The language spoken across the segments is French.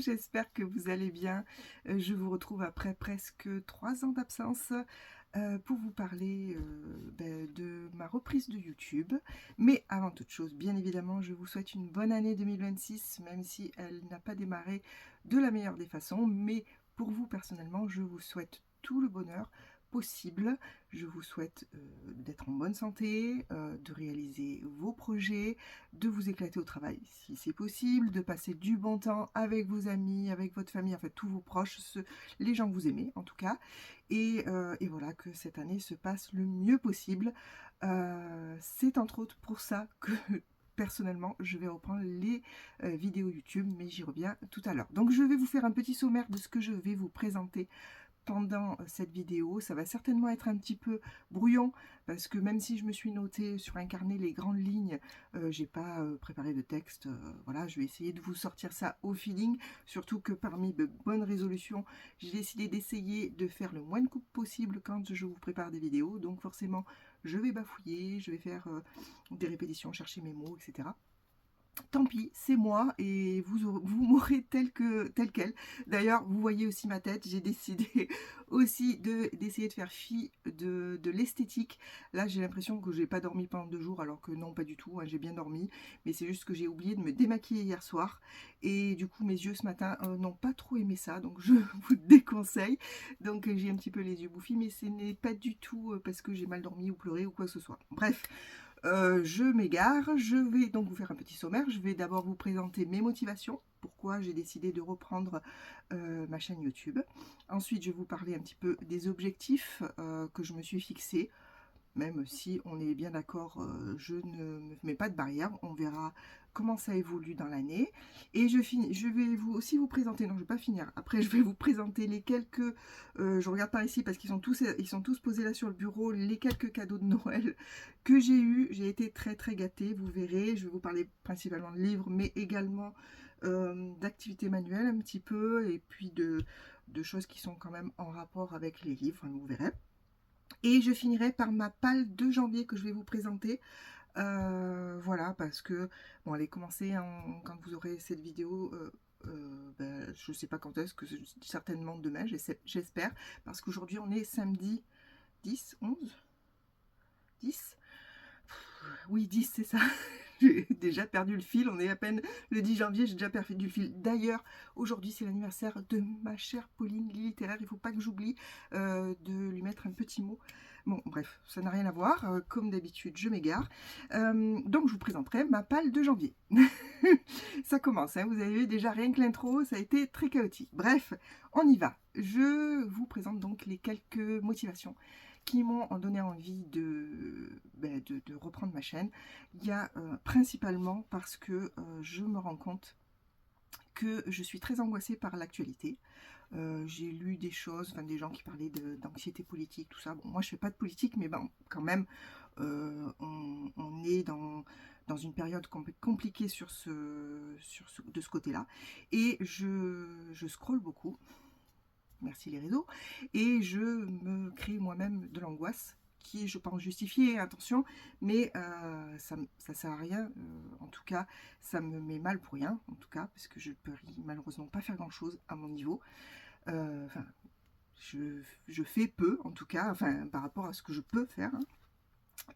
j'espère que vous allez bien. Je vous retrouve après presque 3 ans d'absence pour vous parler de ma reprise de YouTube. Mais avant toute chose, bien évidemment, je vous souhaite une bonne année 2026, même si elle n'a pas démarré de la meilleure des façons. Mais pour vous personnellement, je vous souhaite tout le bonheur possible. Je vous souhaite d'être en bonne santé, de réaliser vos projets, de vous éclater au travail si c'est possible, de passer du bon temps avec vos amis, avec votre famille, en fait tous vos proches, les gens que vous aimez en tout cas. Et voilà, que cette année se passe le mieux possible. C'est entre autres pour ça que personnellement, je vais reprendre les vidéos YouTube, mais j'y reviens tout à l'heure. Donc je vais vous faire un petit sommaire de ce que je vais vous présenter pendant cette vidéo. Ça va certainement être un petit peu brouillon parce que même si je me suis noté sur un carnet les grandes lignes, j'ai pas préparé de texte. Voilà, je vais essayer de vous sortir ça au feeling, surtout que parmi de bonnes résolutions, j'ai décidé d'essayer de faire le moins de coupes possible quand je vous prépare des vidéos. Donc forcément, je vais bafouiller, je vais faire des répétitions, chercher mes mots, etc. Tant pis, c'est moi et vous m'aurez tel quel. D'ailleurs, vous voyez aussi ma tête, j'ai décidé aussi d'essayer de faire fi de l'esthétique. Là, j'ai l'impression que j'ai pas dormi pendant 2 jours, alors que non, pas du tout, hein, j'ai bien dormi. Mais c'est juste que j'ai oublié de me démaquiller hier soir. Et du coup, mes yeux ce matin n'ont pas trop aimé ça, donc je vous déconseille. Donc j'ai un petit peu les yeux bouffis, mais ce n'est pas du tout parce que j'ai mal dormi ou pleuré ou quoi que ce soit. Bref. Je m'égare, je vais donc vous faire un petit sommaire. Je vais d'abord vous présenter mes motivations, pourquoi j'ai décidé de reprendre ma chaîne YouTube. Ensuite, je vais vous parler un petit peu des objectifs que je me suis fixés. Même si on est bien d'accord, je ne me mets pas de barrière, on verra comment ça évolue dans l'année. Et je vais aussi vous présenter, non je ne vais pas finir, après je vais vous présenter les quelques, je regarde par ici parce ils sont tous posés là sur le bureau, les quelques cadeaux de Noël que j'ai eu. J'ai été très très gâtée, vous verrez. Je vais vous parler principalement de livres, mais également d'activités manuelles un petit peu, et puis de choses qui sont quand même en rapport avec les livres, hein, vous verrez. Et je finirai par ma palle de janvier que je vais vous présenter. Voilà, parce que, bon, elle est commencée quand vous aurez cette vidéo. Je ne sais pas quand est-ce, que certainement demain, j'espère. Parce qu'aujourd'hui, on est samedi 10, 11, 10. Oui, 10, c'est ça. J'ai déjà perdu le fil, on est à peine le 10 janvier, j'ai déjà perdu le fil. D'ailleurs, aujourd'hui c'est l'anniversaire de ma chère Pauline Littéraire, il ne faut pas que j'oublie de lui mettre un petit mot. Bon, bref, ça n'a rien à voir, comme d'habitude je m'égare. Donc je vous présenterai ma palle de janvier. Ça commence, hein, vous avez vu déjà rien que l'intro, ça a été très chaotique. Bref, on y va. Je vous présente donc les quelques motivations qui m'ont donné envie de reprendre ma chaîne. Il y a principalement parce que je me rends compte que je suis très angoissée par l'actualité. J'ai lu des choses, enfin des gens qui parlaient d'anxiété politique, tout ça. Bon, moi je fais pas de politique, mais bon, quand même, on est dans une période compliquée de ce côté-là. Et je scrolle beaucoup, merci les réseaux, et je me crée moi-même de l'angoisse qui est, je pense, justifiée, attention, mais ça sert à rien, en tout cas, ça me met mal pour rien, en tout cas, parce que je ne peux malheureusement pas faire grand-chose à mon niveau. Enfin, je fais peu, en tout cas, enfin, par rapport à ce que je peux faire, hein.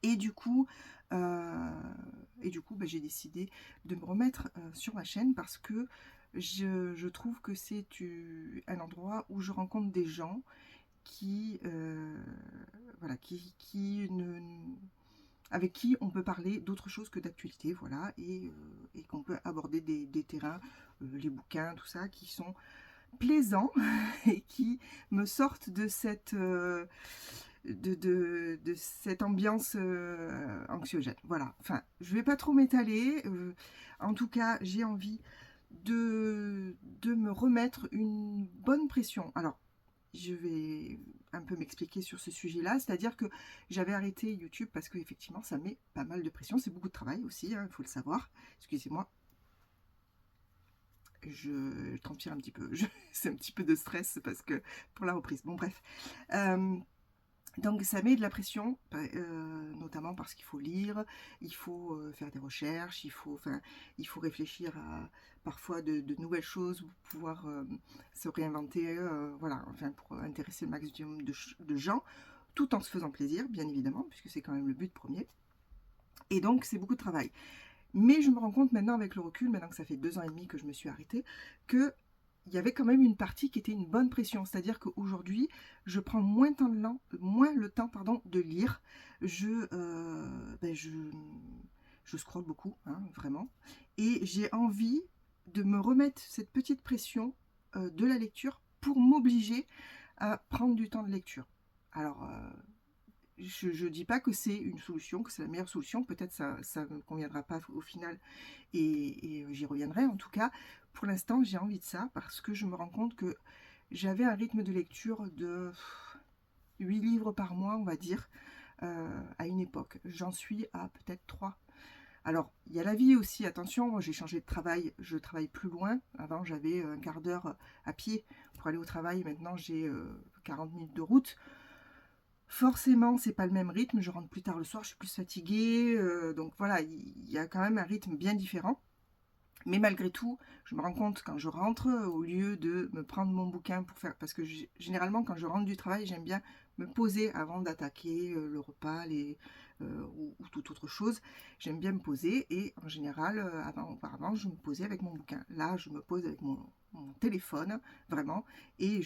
Et du coup, j'ai décidé de me remettre sur ma chaîne parce que je trouve que c'est un endroit où je rencontre des gens voilà, avec qui on peut parler d'autre chose que d'actualité, voilà, et qu'on peut aborder des terrains, les bouquins, tout ça, qui sont plaisants et qui me sortent de cette ambiance anxiogène. Voilà, enfin, je vais pas trop m'étaler. En tout cas, j'ai envie de me remettre une bonne pression. Alors, je vais un peu m'expliquer sur ce sujet-là, c'est-à-dire que j'avais arrêté YouTube parce qu'effectivement, ça met pas mal de pression. C'est beaucoup de travail aussi, il faut le savoir. Excusez-moi, je transpire un petit peu. C'est un petit peu de stress parce que pour la reprise. Bon, bref. Donc ça met de la pression, notamment parce qu'il faut lire, il faut faire des recherches, il faut réfléchir à parfois de nouvelles choses, pour pouvoir se réinventer, voilà, enfin pour intéresser le maximum de gens, tout en se faisant plaisir, bien évidemment, puisque c'est quand même le but premier. Et donc c'est beaucoup de travail. Mais je me rends compte maintenant avec le recul, maintenant que ça fait 2 ans et demi que je me suis arrêtée, que il y avait quand même une partie qui était une bonne pression. C'est-à-dire qu'aujourd'hui, je prends moins le temps pardon, de lire. Je scrolle beaucoup, hein, vraiment. Et j'ai envie de me remettre cette petite pression de la lecture pour m'obliger à prendre du temps de lecture. Alors, je ne dis pas que c'est une solution, que c'est la meilleure solution. Peut-être ça ne me conviendra pas au final et j'y reviendrai. En tout cas, pour l'instant, j'ai envie de ça parce que je me rends compte que j'avais un rythme de lecture de 8 livres par mois, on va dire, à une époque. J'en suis à peut-être 3. Alors, il y a la vie aussi, attention, moi j'ai changé de travail, je travaille plus loin. Avant, j'avais un quart d'heure à pied pour aller au travail. Maintenant, j'ai 40 minutes de route. Forcément, c'est pas le même rythme, je rentre plus tard le soir, je suis plus fatiguée, donc voilà, il y a quand même un rythme bien différent. Mais malgré tout, je me rends compte quand je rentre, au lieu de me prendre mon bouquin pour faire... Parce que généralement, quand je rentre du travail, j'aime bien me poser avant d'attaquer le repas ou toute autre chose. J'aime bien me poser et en général, auparavant, je me posais avec mon bouquin. Là, je me pose avec mon téléphone, vraiment, et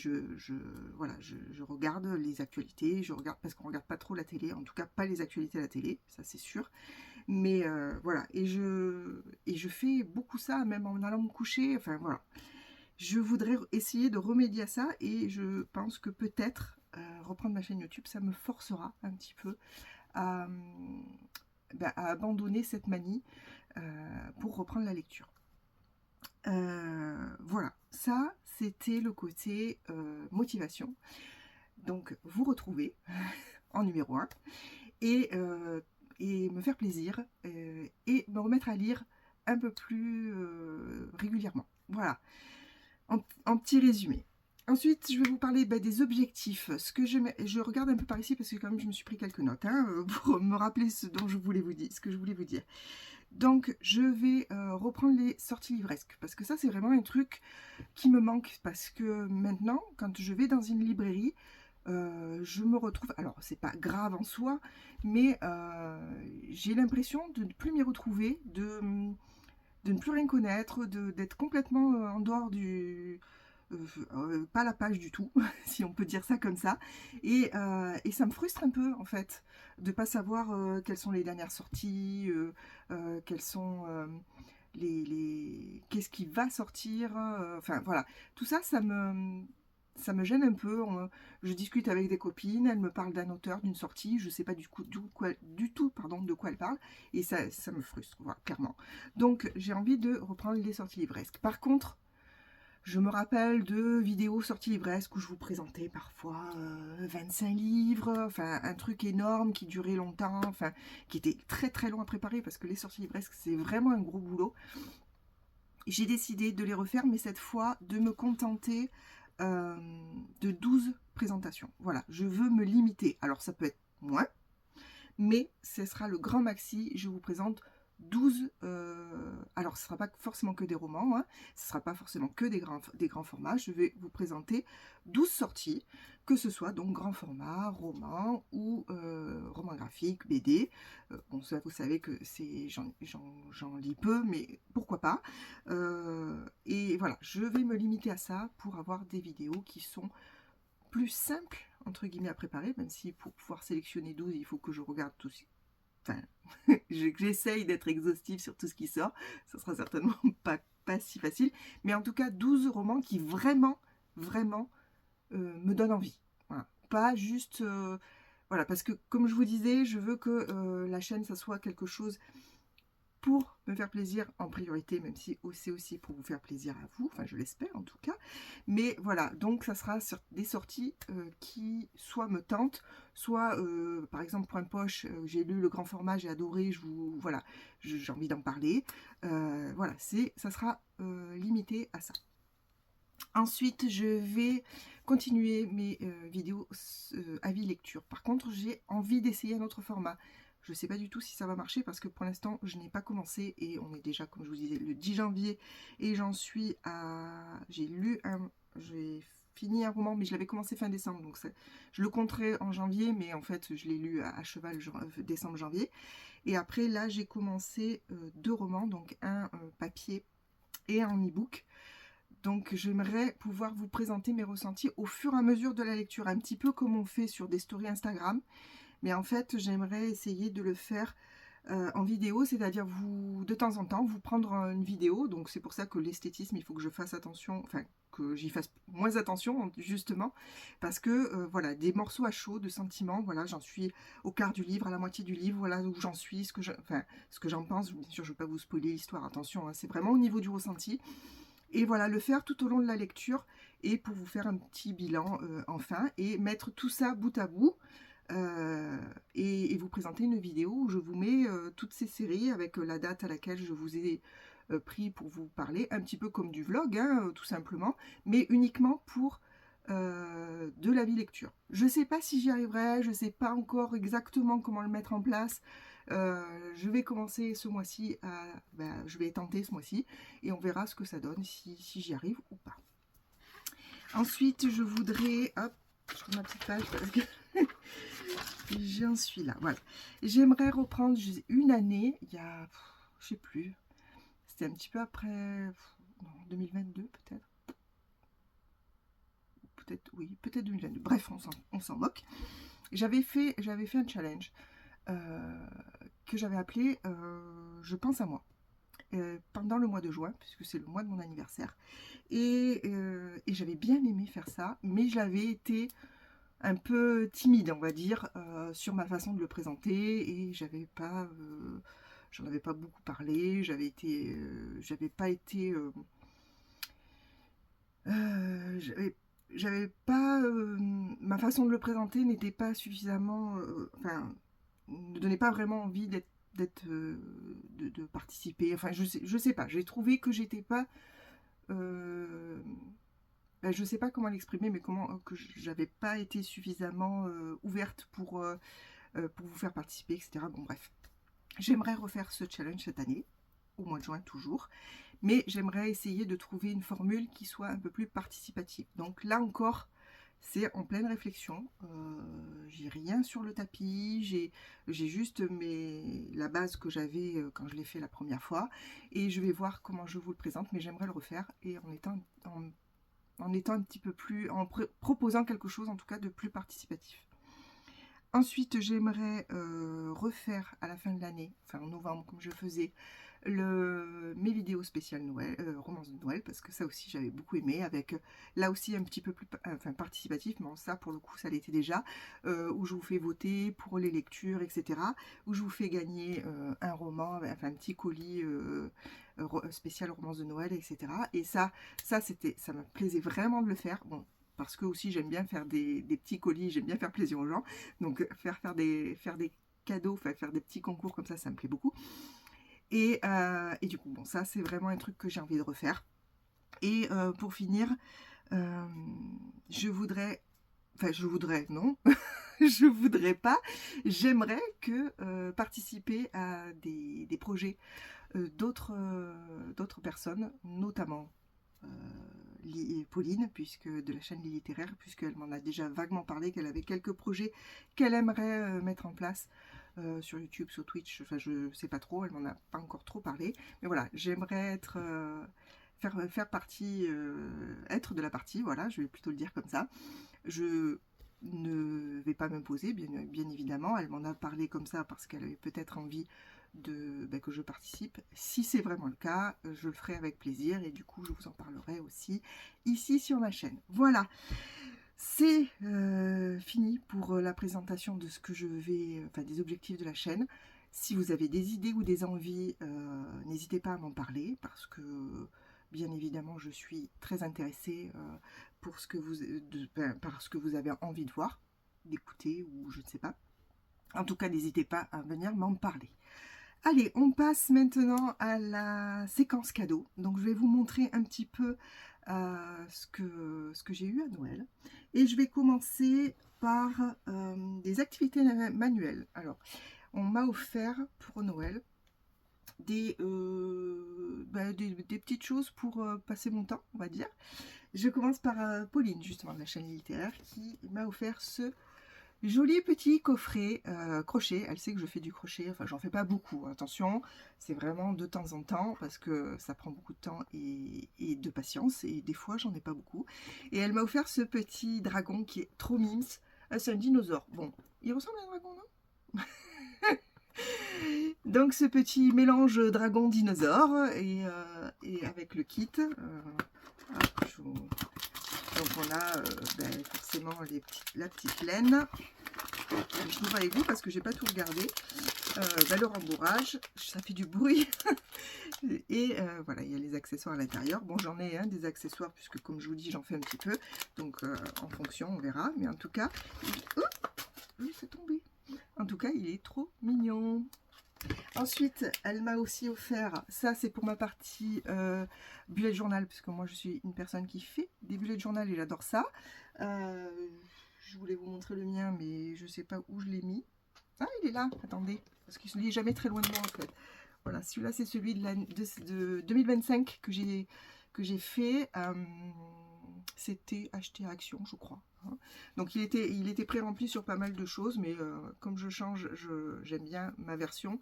voilà, je regarde les actualités, je regarde, parce qu'on regarde pas trop la télé, en tout cas pas les actualités à la télé, ça c'est sûr. Mais voilà, et je fais beaucoup ça, même en allant me coucher, enfin voilà. Je voudrais essayer de remédier à ça, et je pense que peut-être reprendre ma chaîne YouTube, ça me forcera un petit peu à, à abandonner cette manie pour reprendre la lecture. Voilà, ça c'était le côté motivation. Donc vous retrouvez en numéro 1 et, et me faire plaisir et me remettre à lire un peu plus régulièrement. Voilà, en petit résumé. Ensuite, je vais vous parler des objectifs. Je regarde un peu par ici parce que quand même je me suis pris quelques notes pour me rappeler ce que je voulais vous dire. Donc, je vais reprendre les sorties livresques parce que ça, c'est vraiment un truc qui me manque parce que maintenant, quand je vais dans une librairie, je me retrouve, alors c'est pas grave en soi, mais j'ai l'impression de ne plus m'y retrouver, de ne plus rien connaître, d'être complètement en dehors pas la page du tout, si on peut dire ça comme ça, et ça me frustre un peu en fait, de pas savoir quelles sont les dernières sorties, quelles sont qu'est-ce qui va sortir, enfin voilà, tout ça, ça me gêne un peu. Je discute avec des copines, elles me parlent d'un auteur, d'une sortie, je ne sais pas du tout de quoi elles parlent, et ça me frustre, voilà, clairement. Donc j'ai envie de reprendre les sorties livresques. Par contre, je me rappelle de vidéos sorties livresques où je vous présentais parfois 25 livres, enfin un truc énorme qui durait longtemps, enfin qui était très très long à préparer parce que les sorties livresques c'est vraiment un gros boulot. J'ai décidé de les refaire, mais cette fois de me contenter de 12 présentations. Voilà, je veux me limiter. Alors ça peut être moins, mais ce sera le grand maxi. Je vous présente 12, alors ce ne sera pas forcément que des romans, hein, ce ne sera pas forcément que des grands formats, je vais vous présenter 12 sorties, que ce soit donc grand format, roman ou roman graphique, BD. Bon, ça vous savez que j'en lis peu, mais pourquoi pas. Et voilà, je vais me limiter à ça pour avoir des vidéos qui sont plus simples, entre guillemets, à préparer, même si pour pouvoir sélectionner 12, il faut que je regarde tout. Enfin, j'essaye d'être exhaustive sur tout ce qui sort. Ça sera certainement pas si facile. Mais en tout cas, 12 romans qui vraiment, vraiment me donnent envie. Voilà. Pas juste... voilà, parce que comme je vous disais, je veux que la chaîne, ça soit quelque chose pour me faire plaisir en priorité, même si c'est aussi pour vous faire plaisir à vous, enfin je l'espère en tout cas, mais voilà, donc ça sera sur des sorties qui soit me tentent, soit par exemple Point Poche, j'ai lu le grand format, j'ai adoré, voilà, j'ai envie d'en parler, voilà, ça sera limité à ça. Ensuite, je vais continuer mes vidéos avis lecture. Par contre, j'ai envie d'essayer un autre format. Je ne sais pas du tout si ça va marcher parce que pour l'instant, je n'ai pas commencé et on est déjà, comme je vous disais, le 10 janvier et j'en suis à... J'ai fini un roman, mais je l'avais commencé fin décembre, donc je le compterai en janvier, mais en fait, je l'ai lu à cheval décembre-janvier. Et après, là, j'ai commencé 2 romans, donc un papier et un e-book. Donc j'aimerais pouvoir vous présenter mes ressentis au fur et à mesure de la lecture, un petit peu comme on fait sur des stories Instagram. Mais en fait, j'aimerais essayer de le faire en vidéo, c'est-à-dire vous, de temps en temps, vous prendre une vidéo. Donc c'est pour ça que l'esthétisme, il faut que je fasse attention, enfin que j'y fasse moins attention justement, parce que voilà, des morceaux à chaud de sentiments, voilà, j'en suis au quart du livre, à la moitié du livre, voilà où j'en suis, ce que j'en pense. Bien sûr, je ne vais pas vous spoiler l'histoire, attention, hein, c'est vraiment au niveau du ressenti. Et voilà, le faire tout au long de la lecture et pour vous faire un petit bilan enfin et mettre tout ça bout à bout et vous présenter une vidéo où je vous mets toutes ces séries avec la date à laquelle je vous ai pris pour vous parler, un petit peu comme du vlog, hein, tout simplement, mais uniquement pour de la vie lecture. Je ne sais pas si j'y arriverai, je ne sais pas encore exactement comment le mettre en place. Je vais commencer ce mois-ci, je vais tenter ce mois-ci et on verra ce que ça donne, si j'y arrive ou pas. Ensuite, je voudrais... Hop, je prends ma petite page parce que j'en suis là. Voilà. J'aimerais reprendre une année, il y a... je sais plus. C'était un petit peu après... non, 2022 peut-être. Peut-être, oui, peut-être 2022. Bref, on s'en moque. J'avais fait un challenge que j'avais appelé Je pense à moi. Pendant le mois de juin, puisque c'est le mois de mon anniversaire. Et j'avais bien aimé faire ça, mais j'avais été un peu timide, on va dire, sur ma façon de le présenter, et j'en avais pas beaucoup parlé, j'avais pas été... j'avais pas... ma façon de le présenter n'était pas suffisamment... enfin, ne donnait pas vraiment envie de participer. Enfin, je sais pas. J'ai trouvé que j'étais pas... je sais pas comment l'exprimer, mais que j'avais pas été suffisamment ouverte pour vous faire participer, etc. Bon, bref. J'aimerais refaire ce challenge cette année, au mois de juin toujours, mais j'aimerais essayer de trouver une formule qui soit un peu plus participative. Donc là encore, c'est en pleine réflexion. J'ai rien sur le tapis, j'ai juste la base que j'avais quand je l'ai fait la première fois, et je vais voir comment je vous le présente, mais j'aimerais le refaire, et en étant un petit peu plus, en proposant quelque chose en tout cas de plus participatif. Ensuite, j'aimerais refaire à la fin de l'année, enfin en novembre comme je faisais, mes vidéos spéciales Noël, romances de Noël, parce que ça aussi j'avais beaucoup aimé, avec là aussi un petit peu plus participatif, mais ça pour le coup ça l'était déjà, où je vous fais voter pour les lectures, etc., où je vous fais gagner un roman, enfin un petit colis spécial romance de Noël, etc. Et ça me plaisait vraiment de le faire. Bon, parce que aussi j'aime bien faire des petits colis, j'aime bien faire plaisir aux gens, donc faire des cadeaux, faire des petits concours comme ça me plaît beaucoup. Et du coup, bon, ça c'est vraiment un truc que j'ai envie de refaire. Et pour finir, je voudrais, non, je voudrais pas, j'aimerais que participer à des projets d'autres personnes, notamment Pauline, de la chaîne littéraire, puisqu'elle m'en a déjà vaguement parlé, qu'elle avait quelques projets qu'elle aimerait mettre en place sur YouTube, sur Twitch, enfin je sais pas trop, elle m'en a pas encore trop parlé, mais voilà, j'aimerais faire partie, être de la partie, voilà, je vais plutôt le dire comme ça. Je ne vais pas m'imposer, bien évidemment, elle m'en a parlé comme ça parce qu'elle avait peut-être envie que je participe. Si c'est vraiment le cas, je le ferai avec plaisir et du coup je vous en parlerai aussi ici sur ma chaîne. Voilà, c'est fini pour la présentation de ce que je vais, des objectifs de la chaîne. Si vous avez des idées ou des envies, n'hésitez pas à m'en parler parce que bien évidemment je suis très intéressée pour par ce que vous avez envie de voir, d'écouter ou je ne sais pas. En tout cas, n'hésitez pas à venir m'en parler. Allez, on passe maintenant à la séquence cadeau. Donc, je vais vous montrer un petit peu ce que j'ai eu à Noël. Et je vais commencer par des activités manuelles. Alors, on m'a offert pour Noël des petites choses pour passer mon temps, on va dire. Je commence par Pauline, justement, de la chaîne littéraire, qui m'a offert ce joli petit coffret crochet. Elle sait que je fais du crochet, enfin j'en fais pas beaucoup, attention, c'est vraiment de temps en temps parce que ça prend beaucoup de temps et de patience, et des fois j'en ai pas beaucoup. Et elle m'a offert ce petit dragon qui est trop mimes. C'est un dinosaure. Bon, il ressemble à un dragon, non? Donc ce petit mélange dragon dinosaure et avec le kit. Donc on a forcément la petite laine. Je l'ouvre avec vous parce que j'ai pas tout regardé. Le rembourrage, ça fait du bruit. Et voilà, il y a les accessoires à l'intérieur. Bon, j'en ai des accessoires puisque comme je vous dis, j'en fais un petit peu. Donc en fonction, on verra. Mais en tout cas, c'est tombé. En tout cas, il est trop mignon. Ensuite, elle m'a aussi offert, ça c'est pour ma partie bullet journal, puisque moi je suis une personne qui fait des bullets journal et j'adore ça. Je voulais vous montrer le mien, mais je ne sais pas où je l'ai mis. Ah, il est là, attendez, parce qu'il n'est jamais très loin de moi en fait. Voilà, celui-là c'est celui de 2025 que j'ai fait. C'était acheté à Action, je crois. Donc il était pré-rempli sur pas mal de choses, mais comme je change, j'aime bien ma version.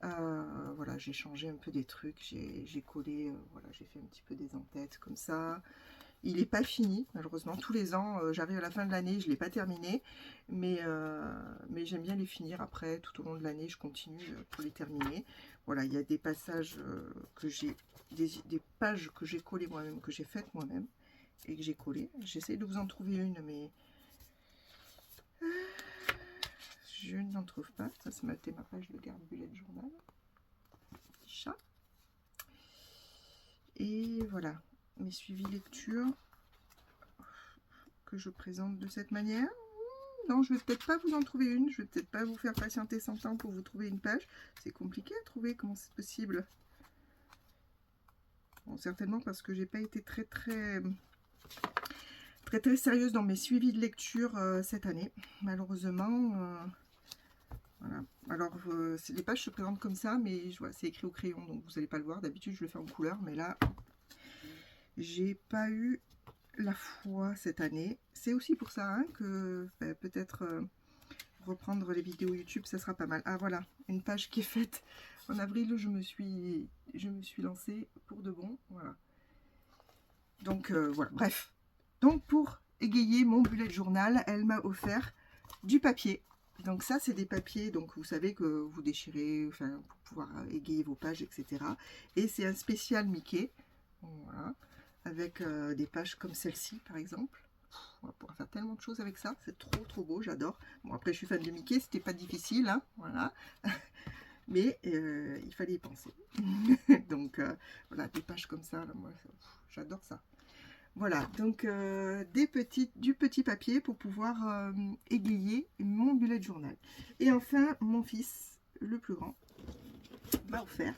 Voilà, j'ai changé un peu des trucs, j'ai collé, voilà, j'ai fait un petit peu des entêtes comme ça. Il n'est pas fini, malheureusement. Tous les ans, j'arrive à la fin de l'année, je ne l'ai pas terminé, mais j'aime bien les finir après, tout au long de l'année, je continue pour les terminer. Voilà, il y a des passages que j'ai, des pages que j'ai collées moi-même, que j'ai faites moi-même, et que j'ai collées. J'essaie de vous en trouver une, mais je n'en trouve pas. Ça, c'est ma page de garde bullet journal. Chat. Et voilà, mes suivis lecture que je présente de cette manière. Non, je vais peut-être pas vous en trouver une. Je vais peut-être pas vous faire patienter 100 ans pour vous trouver une page. C'est compliqué à trouver. Comment c'est possible? Bon, certainement parce que j'ai pas été très sérieuse dans mes suivis de lecture cette année, malheureusement. Voilà. Alors, les pages se présentent comme ça, mais voilà, c'est écrit au crayon, donc vous n'allez pas le voir. D'habitude, je le fais en couleur, mais là, j'ai pas eu la foi cette année. C'est aussi pour ça que peut-être reprendre les vidéos YouTube, ça sera pas mal. Ah, voilà, une page qui est faite en avril, je me suis lancée pour de bon. Voilà. Donc, voilà, bref. Donc, pour égayer mon bullet journal, elle m'a offert du papier. Donc ça, c'est des papiers, donc vous savez que vous déchirez, enfin, pour pouvoir égayer vos pages, etc. Et c'est un spécial Mickey, voilà, avec des pages comme celle-ci, par exemple. On va pouvoir faire tellement de choses avec ça, c'est trop beau, j'adore. Bon, après, je suis fan de Mickey, c'était pas difficile, hein, voilà. Mais il fallait y penser. Donc, voilà, des pages comme ça, là, moi, j'adore ça. Voilà, donc du petit papier pour pouvoir égayer mon bullet journal. Et enfin, mon fils, le plus grand, m'a offert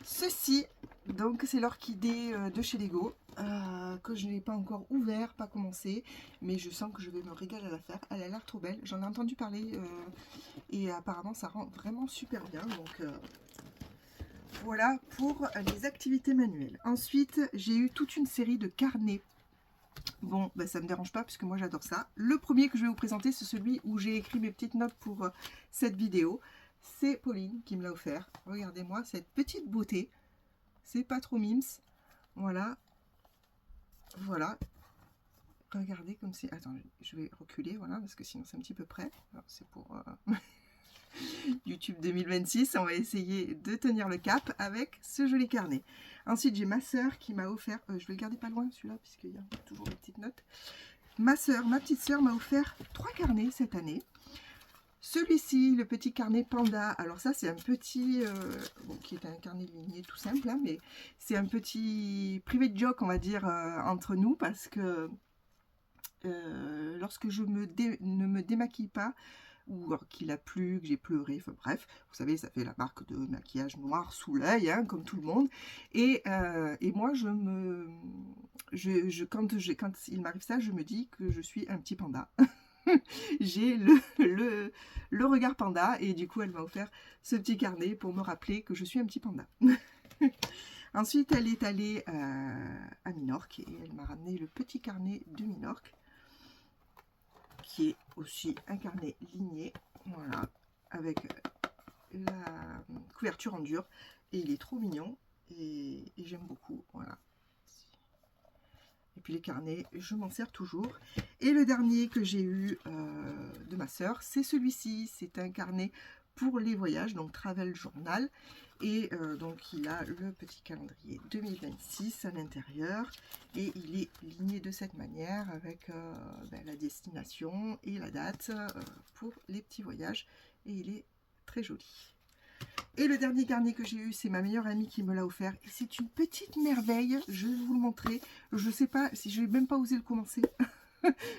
ceci. Donc c'est l'orchidée de chez Lego, que je n'ai pas encore ouvert, pas commencé, mais je sens que je vais me régaler à la faire. Elle a l'air trop belle, j'en ai entendu parler et apparemment ça rend vraiment super bien. Donc voilà pour les activités manuelles. Ensuite, j'ai eu toute une série de carnets. Bon, ben, ça ne me dérange pas puisque moi j'adore ça. Le premier que je vais vous présenter, c'est celui où j'ai écrit mes petites notes pour cette vidéo. C'est Pauline qui me l'a offert. Regardez-moi cette petite beauté. C'est pas trop mimes. Voilà. Voilà. Regardez comme c'est... Attends, je vais reculer, voilà, parce que sinon c'est un petit peu près. C'est pour... YouTube 2026, on va essayer de tenir le cap avec ce joli carnet. Ensuite, j'ai ma soeur qui m'a offert, je vais le garder pas loin celui-là, puisqu'il y a toujours des petites notes. Ma petite soeur m'a offert 3 carnets cette année. Celui-ci, le petit carnet Panda, alors ça c'est un petit, bon, qui est un carnet ligné tout simple, hein, mais c'est un petit privé de joke, on va dire, entre nous, parce que lorsque je ne me démaquille pas, ou qu'il a plu, que j'ai pleuré, enfin bref, vous savez, ça fait la marque de maquillage noir sous l'œil, hein, comme tout le monde. Et moi, quand il m'arrive ça, je me dis que je suis un petit panda. J'ai le regard panda, et du coup, elle m'a offert ce petit carnet pour me rappeler que je suis un petit panda. Ensuite, elle est allée à Minorque et elle m'a ramené le petit carnet de Minorque, qui est aussi un carnet ligné, voilà, avec la couverture en dur, et il est trop mignon et j'aime beaucoup, voilà. Et puis les carnets, je m'en sers toujours. Et le dernier que j'ai eu de ma sœur, c'est celui-ci. C'est un carnet pour les voyages, donc Travel Journal. Et donc il a le petit calendrier 2026 à l'intérieur. Et il est ligné de cette manière avec la destination et la date pour les petits voyages. Et il est très joli. Et le dernier carnet que j'ai eu, c'est ma meilleure amie qui me l'a offert. Et c'est une petite merveille. Je vais vous le montrer. Je ne sais pas si je vais même pas oser le commencer.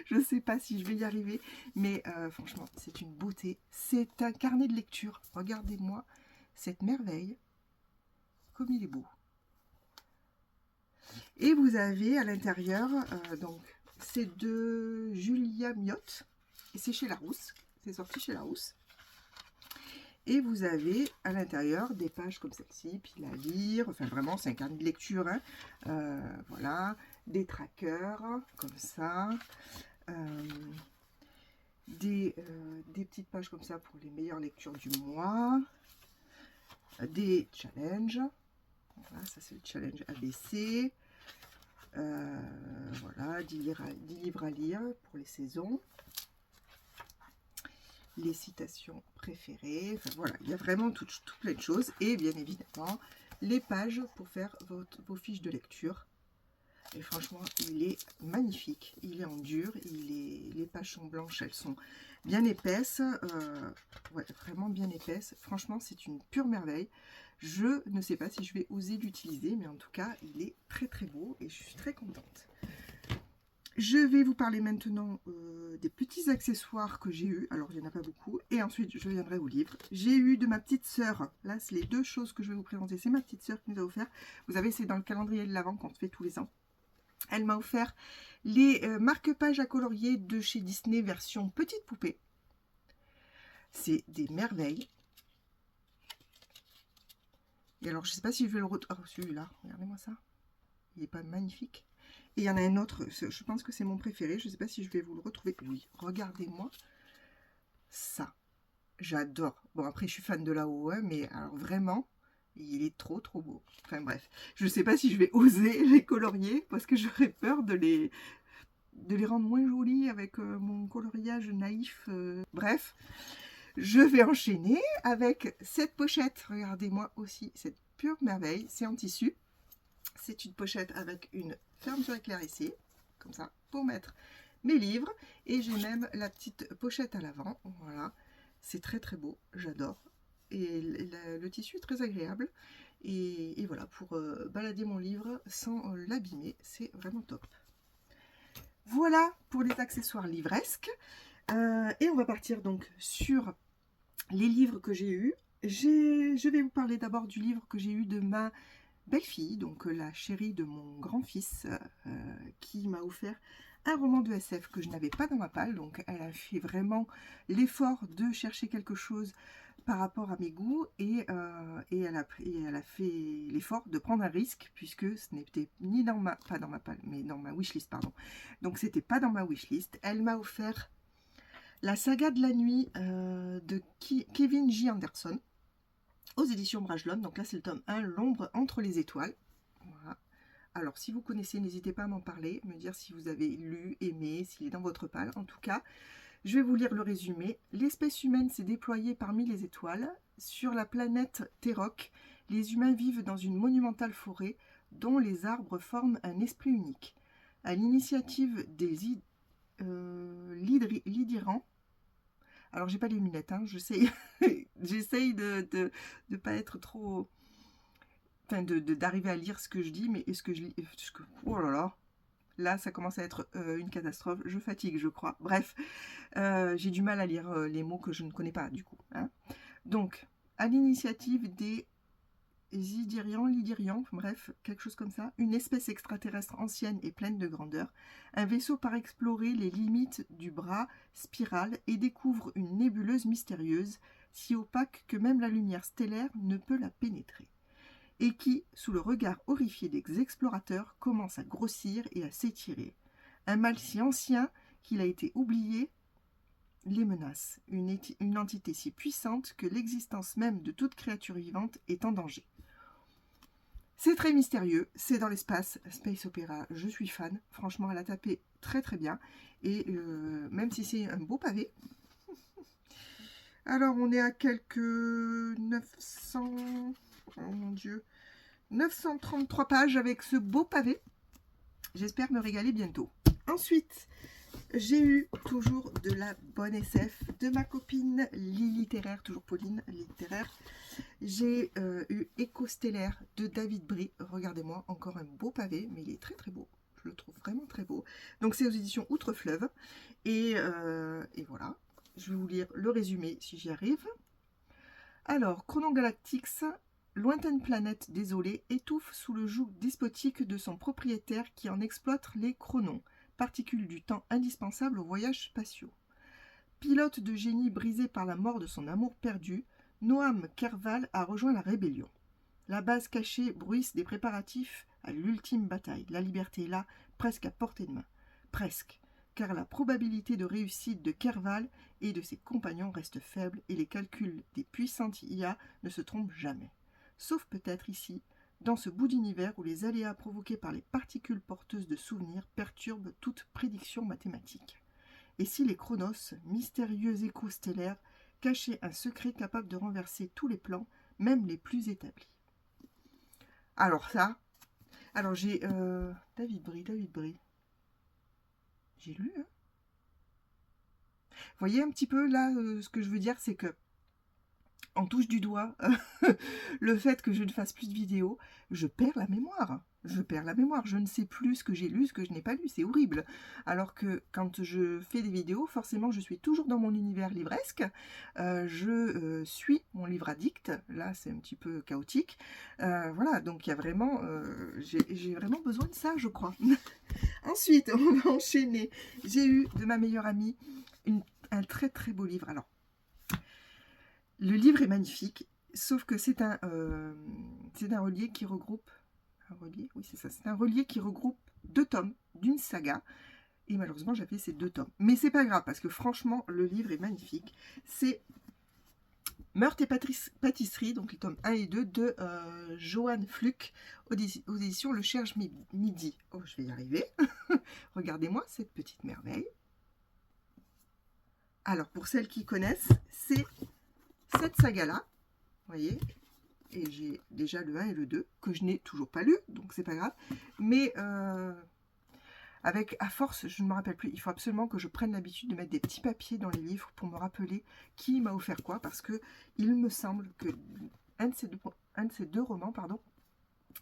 Je ne sais pas si je vais y arriver. Mais franchement, c'est une beauté. C'est un carnet de lecture. Regardez-moi cette merveille. Comme il est beau. Et vous avez à l'intérieur, donc c'est de Julia Miotte. Et c'est chez Larousse. C'est sorti chez Larousse. Et vous avez à l'intérieur des pages comme celle-ci, piles à lire, enfin vraiment c'est un carnet de lecture, hein. Voilà, des trackers comme ça, des petites pages comme ça pour les meilleures lectures du mois, des challenges, voilà, ça c'est le challenge ABC, voilà, 10 livres à lire pour les saisons. Les citations préférées, enfin voilà, il y a vraiment tout plein de choses, et bien évidemment les pages pour faire vos fiches de lecture. Et franchement, il est magnifique, il est en dur, les pages sont blanches, elles sont bien épaisses, ouais, vraiment bien épaisses. Franchement, c'est une pure merveille. Je ne sais pas si je vais oser l'utiliser, mais en tout cas, il est très très beau et je suis très contente. Je vais vous parler maintenant des petits accessoires que j'ai eu. Alors, il n'y en a pas beaucoup. Et ensuite, je viendrai au livre. J'ai eu de ma petite sœur. Là, c'est les deux choses que je vais vous présenter. C'est ma petite sœur qui nous a offert. Vous savez, c'est dans le calendrier de l'Avent qu'on fait tous les ans. Elle m'a offert les marque-pages à colorier de chez Disney version petite poupée. C'est des merveilles. Et alors, je ne sais pas si je vais le retrouver. Oh, celui-là, regardez-moi ça. Il n'est pas magnifique? Et il y en a un autre, je pense que c'est mon préféré. Je ne sais pas si je vais vous le retrouver. Oui, regardez-moi ça. J'adore. Bon, après, je suis fan de là-haut, hein, mais alors vraiment, il est trop, trop beau. Enfin, bref. Je ne sais pas si je vais oser les colorier parce que j'aurais peur de les rendre moins jolis avec mon coloriage naïf. Bref, je vais enchaîner avec cette pochette. Regardez-moi aussi cette pure merveille. C'est en tissu. C'est une pochette avec une fermeture éclair ici, comme ça, pour mettre mes livres. Et j'ai même la petite pochette à l'avant. Voilà, c'est très très beau, j'adore. Et le tissu est très agréable. Et voilà, pour balader mon livre sans l'abîmer, c'est vraiment top. Voilà pour les accessoires livresques. Et on va partir donc sur les livres que j'ai eus. Je vais vous parler d'abord du livre que j'ai eu de ma belle-fille, donc la chérie de mon grand-fils, qui m'a offert un roman de SF que je n'avais pas dans ma palle. Donc elle a fait vraiment l'effort de chercher quelque chose par rapport à mes goûts, et elle a fait l'effort de prendre un risque, puisque ce n'était ni dans ma, pas dans ma palle, mais dans ma wishlist, pardon. Donc c'était pas dans ma wishlist. Elle m'a offert La saga de la nuit de Kevin J. Anderson, aux éditions Brajlon. Donc là c'est le tome 1, L'ombre entre les étoiles. Voilà. Alors si vous connaissez, n'hésitez pas à m'en parler, me dire si vous avez lu, aimé, s'il est dans votre palle. En tout cas, je vais vous lire le résumé. L'espèce humaine s'est déployée parmi les étoiles. Sur la planète Terok, les humains vivent dans une monumentale forêt dont les arbres forment un esprit unique. À l'initiative des Lydirans, alors j'ai pas les lunettes, hein, j'essaye de pas être trop... Enfin, d'arriver à lire ce que je dis, mais est-ce que je lis... oh là là, Là, ça commence à être une catastrophe. Je fatigue, je crois. Bref, j'ai du mal à lire les mots que je ne connais pas, du coup. Hein. Donc, à l'initiative des Lydirians, bref, quelque chose comme ça, une espèce extraterrestre ancienne et pleine de grandeur, un vaisseau part explorer les limites du bras spiral et découvre une nébuleuse mystérieuse, si opaque que même la lumière stellaire ne peut la pénétrer, et qui, sous le regard horrifié des explorateurs, commence à grossir et à s'étirer. Un mal si ancien qu'il a été oublié les menace, une entité si puissante que l'existence même de toute créature vivante est en danger. C'est très mystérieux, c'est dans l'espace, Space Opera, je suis fan, franchement elle a tapé très très bien, et même si c'est un beau pavé. Alors on est à quelques 900, oh mon dieu, 933 pages avec ce beau pavé, j'espère me régaler bientôt. Ensuite, j'ai eu toujours de la bonne SF de ma copine littéraire, toujours Pauline littéraire. J'ai eu Éco-Stellaire de David Brie. Regardez-moi, encore un beau pavé, mais il est très très beau. Je le trouve vraiment très beau. Donc c'est aux éditions Outre-Fleuve. Et voilà, je vais vous lire le résumé si j'y arrive. Alors, Chronon Galactix, lointaine planète désolée, étouffe sous le joug despotique de son propriétaire qui en exploite les chronons, particules du temps indispensables aux voyages spatiaux. Pilote de génie brisé par la mort de son amour perdu, Noam Kerval a rejoint la rébellion. La base cachée bruisse des préparatifs à l'ultime bataille. La liberté est là, presque à portée de main. Presque, car la probabilité de réussite de Kerval et de ses compagnons reste faible et les calculs des puissantes IA ne se trompent jamais. Sauf peut-être ici, dans ce bout d'univers où les aléas provoqués par les particules porteuses de souvenirs perturbent toute prédiction mathématique. Et si les Chronos, mystérieux échos stellaires, cachaient un secret capable de renverser tous les plans, même les plus établis. Alors ça, alors j'ai David Brie. J'ai lu, hein. Vous voyez un petit peu là, ce que je veux dire, c'est que on touche du doigt le fait que je ne fasse plus de vidéos, je perds la mémoire. Je ne sais plus ce que j'ai lu, ce que je n'ai pas lu, c'est horrible. Alors que quand je fais des vidéos, forcément, je suis toujours dans mon univers livresque. Je suis mon livre addict. Là, c'est un petit peu chaotique. Voilà, donc il y a vraiment, j'ai vraiment besoin de ça, je crois. Ensuite, on va enchaîner. J'ai eu de ma meilleure amie un très très beau livre. Alors, le livre est magnifique, sauf que c'est un relié qui regroupe... Un relié, oui c'est ça, c'est un relié qui regroupe 2 tomes d'une saga. Et malheureusement j'avais ces 2 tomes. Mais c'est pas grave, parce que franchement, le livre est magnifique. C'est Meurtre et pâtisserie, donc les tomes 1 et 2 de Johan Fluck, aux éditions Le Cherche Midi. Oh, je vais y arriver. Regardez-moi cette petite merveille. Alors, pour celles qui connaissent, c'est cette saga-là, vous voyez, et j'ai déjà le 1 et le 2, que je n'ai toujours pas lu, donc c'est pas grave, mais avec, à force, je ne me rappelle plus, il faut absolument que je prenne l'habitude de mettre des petits papiers dans les livres pour me rappeler qui m'a offert quoi, parce que il me semble que un de ces deux romans, pardon,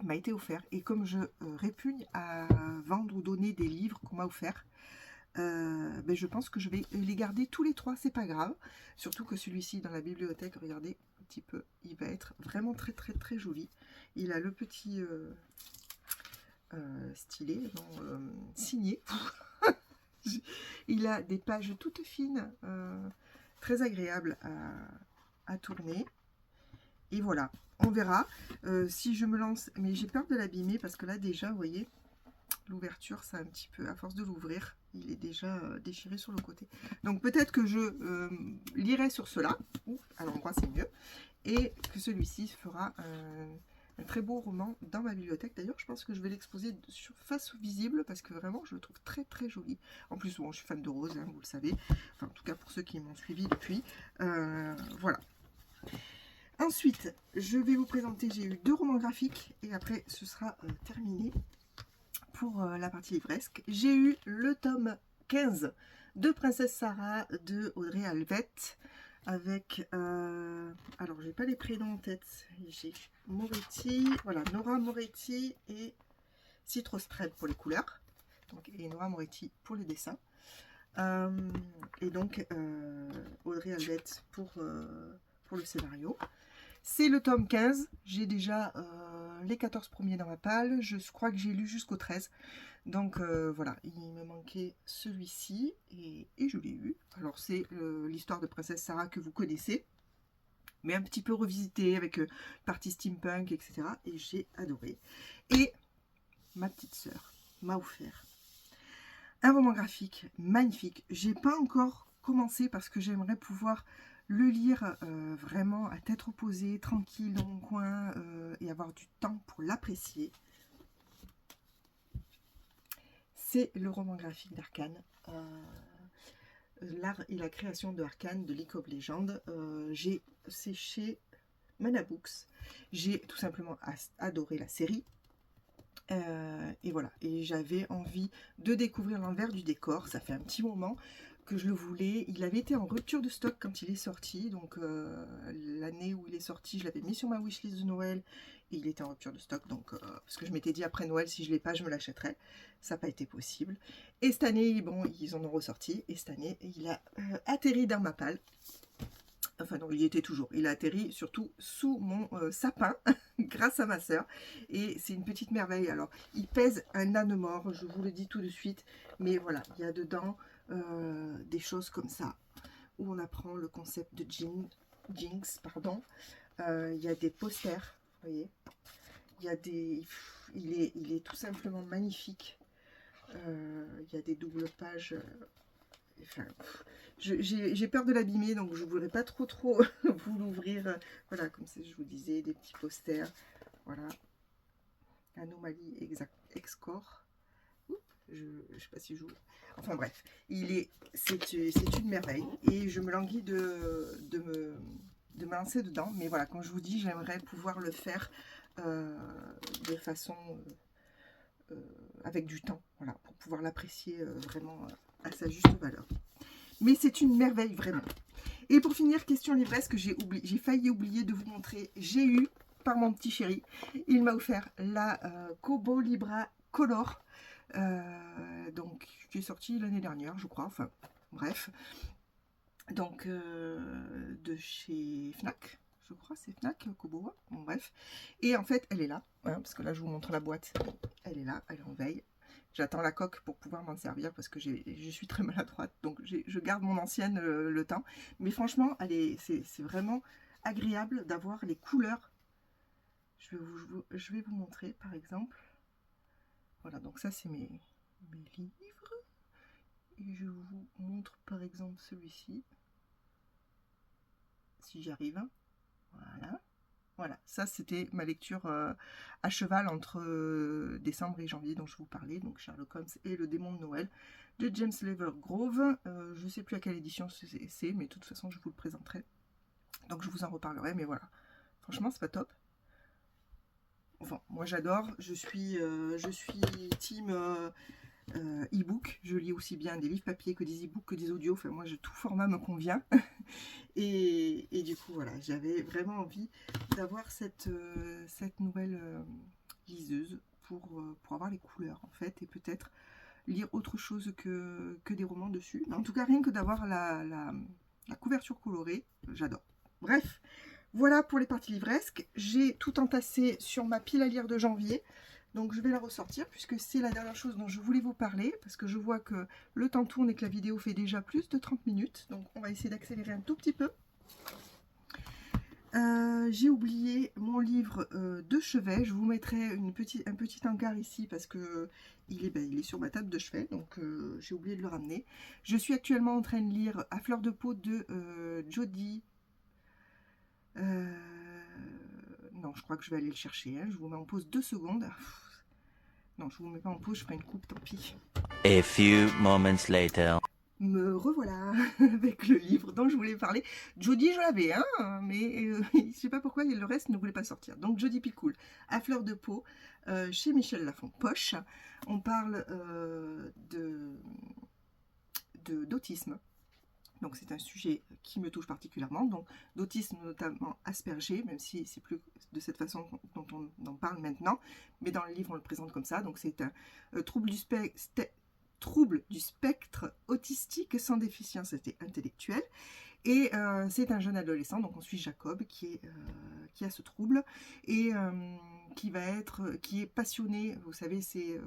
m'a été offert, et comme je répugne à vendre ou donner des livres qu'on m'a offert, ben je pense que je vais les garder tous les 3, c'est pas grave, surtout que celui-ci dans la bibliothèque, regardez un petit peu, il va être vraiment très très très joli. Il a le petit stylet signé. Il a des pages toutes fines, très agréables à tourner, et voilà, on verra si je me lance, mais j'ai peur de l'abîmer parce que là déjà, vous voyez, l'ouverture, ça un petit peu, à force de l'ouvrir, il est déjà déchiré sur le côté. Donc peut-être que je lirai sur cela, ou à l'endroit c'est mieux, et que celui-ci fera un très beau roman dans ma bibliothèque. D'ailleurs, je pense que je vais l'exposer face visible parce que vraiment, je le trouve très très joli. En plus, bon, je suis fan de rose, hein, vous le savez. Enfin, en tout cas, pour ceux qui m'ont suivi depuis. Voilà. Ensuite, je vais vous présenter, j'ai eu 2 romans graphiques et après, ce sera terminé pour la partie livresque. J'ai eu le tome 15 de Princesse Sarah de Audrey Alvette avec, alors j'ai pas les prénoms en tête, j'ai Moretti, voilà, Nora Moretti et Citrostreb pour les couleurs. donc, et Nora Moretti pour les dessins. Et donc Audrey Albette pour le scénario. C'est le tome 15, j'ai déjà les 14 premiers dans ma palle, je crois que j'ai lu jusqu'au 13. Donc voilà, il me manquait celui-ci et je l'ai eu. Alors c'est l'histoire de Princesse Sarah que vous connaissez, mais un petit peu revisité avec partie steampunk, etc. Et j'ai adoré. Et ma petite sœur m'a offert un roman graphique magnifique. J'ai pas encore commencé parce que j'aimerais pouvoir le lire vraiment à tête reposée, tranquille dans mon coin et avoir du temps pour l'apprécier. C'est le roman graphique d'Arcane. L'art et la création de Arcane, de League of Legends. C'est chez Mana Books. J'ai tout simplement adoré la série. Et voilà, et j'avais envie de découvrir l'envers du décor. Ça fait un petit moment que je le voulais. Il avait été en rupture de stock quand il est sorti, donc l'année où il est sorti, je l'avais mis sur ma wishlist de Noël et il était en rupture de stock, donc parce que je m'étais dit après Noël, si je l'ai pas, je me l'achèterais. Ça n'a pas été possible. Et cette année, bon, ils en ont ressorti, et cette année, il a atterri dans ma palle. Enfin non, il y était toujours. Il a atterri surtout sous mon sapin, grâce à ma sœur. Et c'est une petite merveille. Alors, il pèse un âne mort, je vous le dis tout de suite. Mais voilà, il y a dedans des choses comme ça, où on apprend le concept de Jinx, pardon. Il y a des posters, vous voyez. Il y a des... Il est tout simplement magnifique. Il y a des doubles pages... Enfin, j'ai peur de l'abîmer, donc je ne voudrais pas trop vous l'ouvrir. Voilà, comme je vous disais, des petits posters. Voilà. Anomalie Excore. Je ne sais pas si je... Enfin bref, c'est une merveille. Et je me languis de me lancer dedans. Mais voilà, comme je vous dis, j'aimerais pouvoir le faire de façon... avec du temps. Voilà, pour pouvoir l'apprécier vraiment à sa juste valeur. Mais c'est une merveille, vraiment. Et pour finir, question livresque, j'ai failli oublier de vous montrer. J'ai eu, par mon petit chéri, il m'a offert la Kobo Libra Color. Donc, qui est sortie l'année dernière, je crois. Enfin, bref. Donc, de chez Fnac. Je crois c'est Fnac, Kobo. Bon, bref. Et en fait, elle est là. Hein, parce que là, je vous montre la boîte. Elle est là, elle est en veille. J'attends la coque pour pouvoir m'en servir parce que je suis très maladroite. Donc, je garde mon ancienne le temps. Mais franchement, c'est vraiment agréable d'avoir les couleurs. Je vais vous montrer, par exemple. Voilà, donc ça, c'est mes livres. Et je vous montre, par exemple, celui-ci. Si j'y arrive. Voilà. Voilà, ça c'était ma lecture à cheval entre décembre et janvier dont je vous parlais, donc Sherlock Holmes et le démon de Noël de James Levergrove. Je ne sais plus à quelle édition c'est, mais de toute façon je vous le présenterai. Donc je vous en reparlerai, mais voilà. Franchement, c'est pas top. Enfin, moi j'adore, je suis team e-book. Je lis aussi bien des livres papier que des e-books, que des audios. Enfin, moi, tout format me convient. et du coup, voilà, j'avais vraiment envie d'avoir cette nouvelle liseuse pour avoir les couleurs, en fait, et peut-être lire autre chose que des romans dessus. Mais en tout cas, rien que d'avoir la couverture colorée, j'adore. Bref, voilà pour les parties livresques. J'ai tout entassé sur ma pile à lire de janvier. Donc je vais la ressortir puisque c'est la dernière chose dont je voulais vous parler. Parce que je vois que le temps tourne et que la vidéo fait déjà plus de 30 minutes. Donc on va essayer d'accélérer un tout petit peu. J'ai oublié mon livre de chevet. Je vous mettrai un petit encart ici parce que il est sur ma table de chevet. Donc j'ai oublié de le ramener. Je suis actuellement en train de lire À fleur de peau de Jodie. Non, je crois que je vais aller le chercher. Hein. Je vous mets en pause 2 secondes. Non, je vous mets pas en pause, je ferai une coupe, tant pis. A few moments later. Me revoilà avec le livre dont je voulais parler. Jodie, je l'avais, hein, mais je sais pas pourquoi le reste ne voulait pas sortir. Donc Jodie Picoult, À fleur de peau, chez Michel Lafon Poche. On parle d'autisme. Donc c'est un sujet qui me touche particulièrement, donc d'autisme notamment Asperger, même si c'est plus de cette façon dont on en parle maintenant, mais dans le livre on le présente comme ça. Donc c'est un trouble du spectre, troubles du spectre autistique sans déficience intellectuelle. Et c'est un jeune adolescent, donc on suit Jacob, qui a ce trouble et qui est passionné. Vous savez, c'est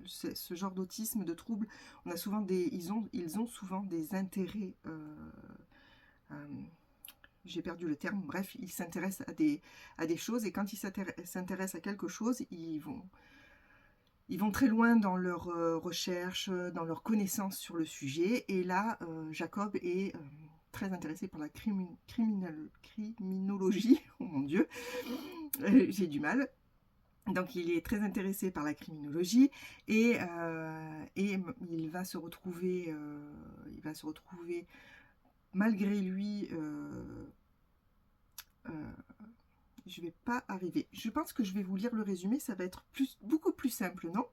ce genre d'autisme, de trouble. On a souvent ils ont souvent des intérêts. J'ai perdu le terme. Bref, ils s'intéressent à des choses, et quand ils s'intéressent à quelque chose, ils vont très loin dans leur recherche, dans leur connaissance sur le sujet. Et là, Jacob est très intéressé par la criminologie. Oh mon Dieu, j'ai du mal. Donc il est très intéressé par la criminologie, et il va se retrouver malgré lui. Je vais pas arriver. Je pense que je vais vous lire le résumé, ça va être beaucoup plus simple, non?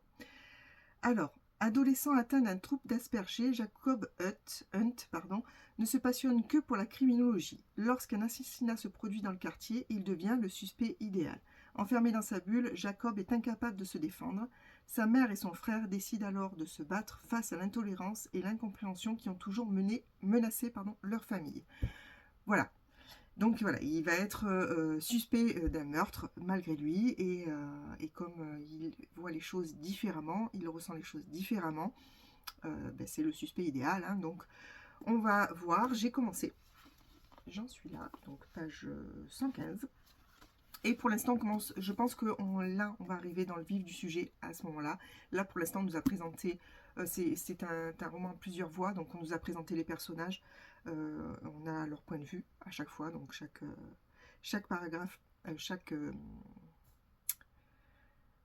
Alors, adolescent atteint d'un trouble d'Asperger, Jacob Hunt, ne se passionne que pour la criminologie. Lorsqu'un assassinat se produit dans le quartier, il devient le suspect idéal. Enfermé dans sa bulle, Jacob est incapable de se défendre. Sa mère et son frère décident alors de se battre face à l'intolérance et l'incompréhension qui ont toujours menacé leur famille. Voilà. Donc voilà, il va être suspect d'un meurtre malgré lui, et comme il voit les choses différemment, il ressent les choses différemment, c'est le suspect idéal, hein. Donc on va voir, j'ai commencé, j'en suis là, donc page 115, et pour l'instant on commence, je pense que là on va arriver dans le vif du sujet à ce moment-là. Là pour l'instant on nous a présenté, c'est un roman à plusieurs voix, donc on nous a présenté les personnages. On a leur point de vue à chaque fois, donc chaque paragraphe,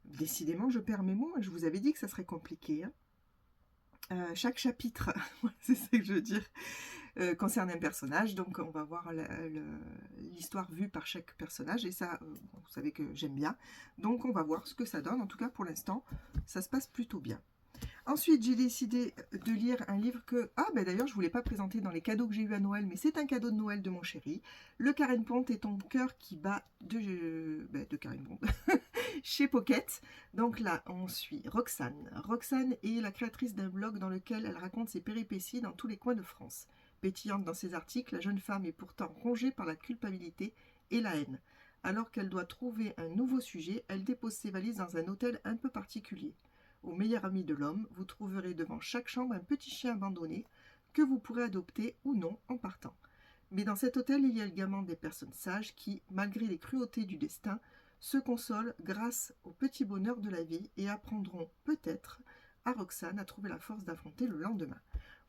décidément je perds mes mots, je vous avais dit que ça serait compliqué, hein. Chaque chapitre, c'est ça que je veux dire, concerne un personnage, donc on va voir l'histoire vue par chaque personnage, et ça, vous savez que j'aime bien, donc on va voir ce que ça donne. En tout cas pour l'instant, ça se passe plutôt bien. Ensuite, j'ai décidé de lire un livre que... Ah, ben d'ailleurs, je ne vous l'ai pas présenté dans les cadeaux que j'ai eu à Noël, mais c'est un cadeau de Noël de mon chéri. Le Karen Pont et ton cœur qui bat de Karen Pont, chez Pocket. Donc là, on suit Roxane. Roxane est la créatrice d'un blog dans lequel elle raconte ses péripéties dans tous les coins de France. Pétillante dans ses articles, la jeune femme est pourtant rongée par la culpabilité et la haine. Alors qu'elle doit trouver un nouveau sujet, elle dépose ses valises dans un hôtel un peu particulier. Au meilleur ami de l'homme, vous trouverez devant chaque chambre un petit chien abandonné que vous pourrez adopter ou non en partant. Mais dans cet hôtel, il y a également des personnes sages qui, malgré les cruautés du destin, se consolent grâce au petit bonheur de la vie et apprendront peut-être à Roxane à trouver la force d'affronter le lendemain.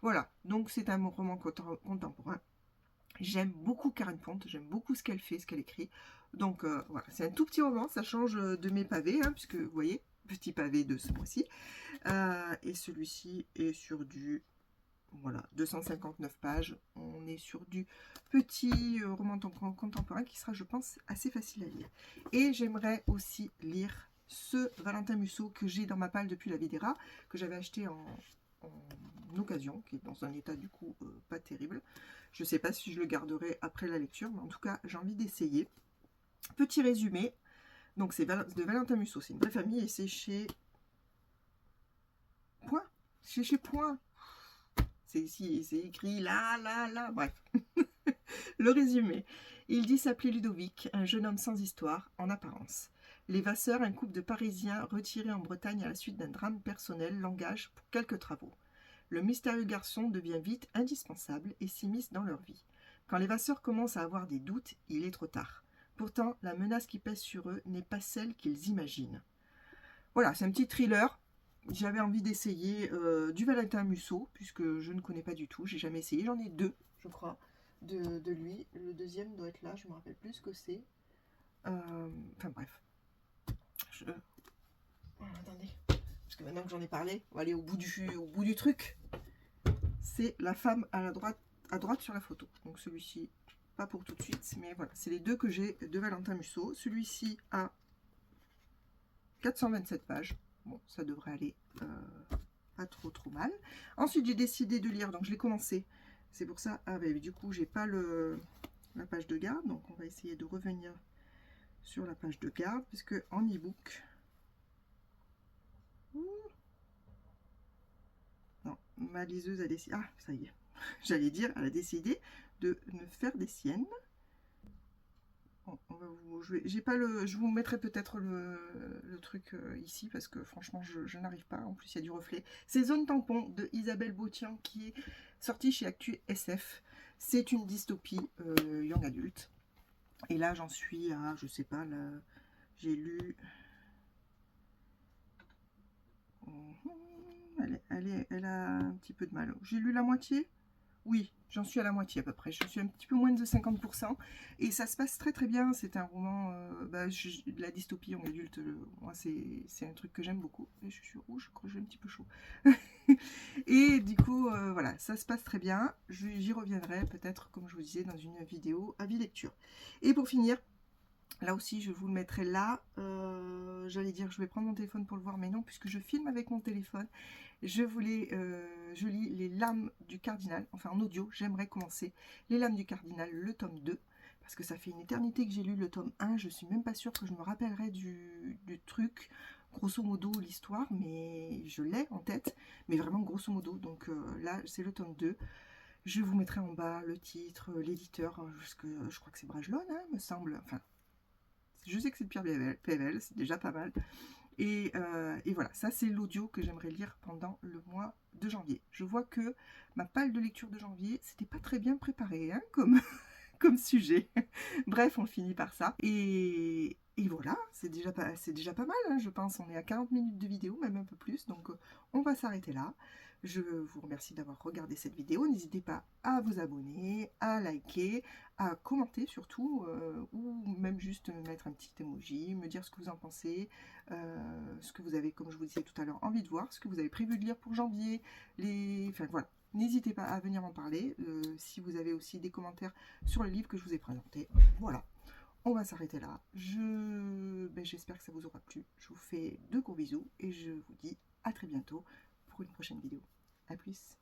Voilà, donc c'est un roman contemporain. J'aime beaucoup Karen Pont, j'aime beaucoup ce qu'elle fait, ce qu'elle écrit. Donc voilà, c'est un tout petit roman, ça change de mes pavés, hein, puisque vous voyez, petit pavé de ce mois-ci. Et celui-ci est sur du 259 pages. On est sur du petit roman contemporain qui sera, je pense, assez facile à lire. Et j'aimerais aussi lire ce Valentin Musso que j'ai dans ma palle depuis la Videra, que j'avais acheté en occasion, qui est dans un état du coup pas terrible. Je ne sais pas si je le garderai après la lecture, mais en tout cas j'ai envie d'essayer. Petit résumé, donc c'est de Valentin Musso, c'est une vraie famille et c'est chez Point. C'est chez Point. C'est écrit là, bref. Le résumé. Il dit s'appeler Ludovic, un jeune homme sans histoire, en apparence. Les Vasseurs, un couple de Parisiens retirés en Bretagne à la suite d'un drame personnel, l'engagent pour quelques travaux. Le mystérieux garçon devient vite indispensable et s'immisce dans leur vie. Quand les Vasseurs commencent à avoir des doutes, il est trop tard. Pourtant, la menace qui pèse sur eux n'est pas celle qu'ils imaginent. Voilà, c'est un petit thriller. J'avais envie d'essayer du Valentin Musso, puisque je ne connais pas du tout, j'ai jamais essayé. J'en ai deux, je crois, de lui. Le deuxième doit être là, je me rappelle plus ce que c'est. Enfin bref. Attendez, parce que maintenant que j'en ai parlé, on va aller au bout du truc. C'est la femme à droite sur la photo. Donc celui-ci, pas pour tout de suite, mais voilà, c'est les deux que j'ai de Valentin Musso. Celui-ci a 427 pages. Bon, ça devrait aller pas trop mal. Ensuite, j'ai décidé de lire, donc je l'ai commencé. C'est pour ça, du coup, j'ai pas la page de garde, donc on va essayer de revenir sur la page de garde, puisque en e-book, ma liseuse a décidé... Ah, ça y est, j'allais dire, elle a décidé de me faire des siennes. Bon, je vous mettrai peut-être le truc ici parce que franchement je n'arrive pas. En plus il y a du reflet. C'est Zone Tampon de Isabelle Bautian qui est sortie chez Actu SF. C'est une dystopie young adulte. Et là j'en suis à, je sais pas, là j'ai lu... Elle a un petit peu de mal. J'ai lu la moitié. Oui, j'en suis à la moitié à peu près. Je suis un petit peu moins de 50%. Et ça se passe très très bien. C'est un roman, de la dystopie en adulte. Moi, c'est un truc que j'aime beaucoup. Et je suis rouge, je crois que j'ai un petit peu chaud. Et du coup, voilà, ça se passe très bien. J'y reviendrai peut-être, comme je vous disais, dans une vidéo avis lecture. Et pour finir, là aussi, je vous le mettrai là. J'allais dire, je vais prendre mon téléphone pour le voir, mais non, puisque je filme avec mon téléphone. Je lis Les Lames du Cardinal, enfin en audio, j'aimerais commencer Les Lames du Cardinal, le tome 2, parce que ça fait une éternité que j'ai lu le tome 1, je suis même pas sûre que je me rappellerai du truc, grosso modo l'histoire, mais je l'ai en tête, mais vraiment grosso modo, donc là c'est le tome 2. Je vous mettrai en bas le titre, l'éditeur, parce que je crois que c'est Bragelonne, hein, me semble, enfin, je sais que c'est de Pierre PVL, c'est déjà pas mal. Et voilà, ça c'est l'audio que j'aimerais lire pendant le mois de janvier. Je vois que ma palle de lecture de janvier, c'était pas très bien préparé hein, comme sujet. Bref, on finit par ça. Et voilà, c'est déjà pas mal, hein, je pense. On est à 40 minutes de vidéo, même un peu plus. Donc on va s'arrêter là. Je vous remercie d'avoir regardé cette vidéo. N'hésitez pas à vous abonner, à liker, à commenter surtout, ou même juste mettre un petit emoji, me dire ce que vous en pensez, ce que vous avez, comme je vous disais tout à l'heure, envie de voir, ce que vous avez prévu de lire pour janvier, enfin voilà. N'hésitez pas à venir m'en parler, si vous avez aussi des commentaires sur le livre que je vous ai présenté. Voilà, on va s'arrêter là. J'espère que ça vous aura plu. Je vous fais de gros bisous et je vous dis à très bientôt pour une prochaine vidéo. A plus.